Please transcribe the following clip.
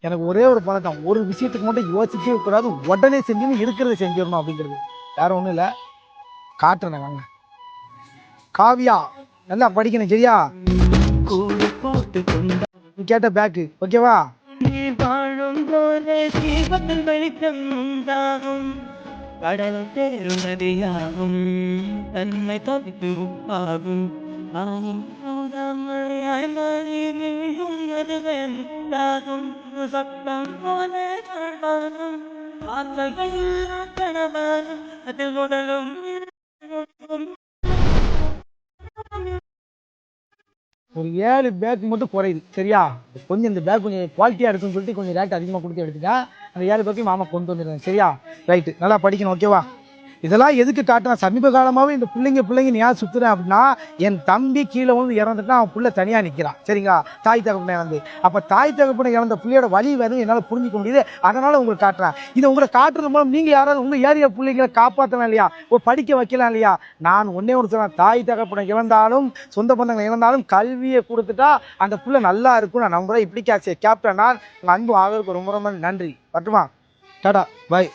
எனக்கு ஒரே ஒரு பழக்கம், ஒரு விஷயத்துக்கு மட்டும் யோசிக்கவே கூடாது, உடனே செஞ்சுன்னு இருக்கிறத செஞ்சிடணும் அப்படிங்கிறது. வேற ஒன்றும் இல்லை, காட்டுறேன் வாங்க. காவியா நல்லா படிக்கணும் சரியா? நீ கேட்ட பேக்கு ஓகேவா? கடலும் தேரும் நதியாகும் தன்னை தொட்டு ஆகும் சத்தம் அதில் உடலும் ஒரு 7 பேக் மட்டும் குறையுது சரியா? கொஞ்சம் இந்த பேக் கொஞ்சம் குவாலிட்டியாக இருக்குன்னு சொல்லிட்டு கொஞ்சம் ரேட் அதிகமாக கொடுத்து எடுத்துட்டேன். அந்த 7 பேக்கையும் மாமா கொண்டு வந்துடுறேன் சரியா? ரைட்டு, நல்லா படிக்கணும் ஓகேவா? இதெல்லாம் எதுக்கு காட்டுறேன், சமீப காலமாகவே இந்த பிள்ளைங்க ஏன் சுற்றுறேன் அப்படின்னா, என் தம்பி கீழே வந்து இறந்துட்டா அவன் பிள்ளை தனியாக நிற்கிறான் சரிங்களா? தாய் தகப்பனை இறந்து. அப்போ தாய் தகப்பனை இறந்த பிள்ளையோட வழி வேணும் என்னால் புரிஞ்சிக்க முடியுது, அதனால் உங்களுக்கு காட்டுறேன். இதை உங்களை காட்டுறது மூலம் நீங்கள் யாராவது உங்கள் ஏரியா பிள்ளைங்களை காப்பாற்றலாம் இல்லையா, படிக்க வைக்கலாம் இல்லையா? நான் ஒன்றே ஒன்று சொல்கிறேன், தாய் தகப்பனை இழந்தாலும் சொந்த பந்தங்களை இழந்தாலும் கல்வியை கொடுத்துட்டா அந்த பிள்ளை நல்லா இருக்கும். நான் நம்புகிறேன். இப்படி கேப்டன் நான் உங்கள் அன்பு ஆதரவுக்கு ரொம்ப ரொம்ப நன்றி. பட்டுமா? டாடா பாய்.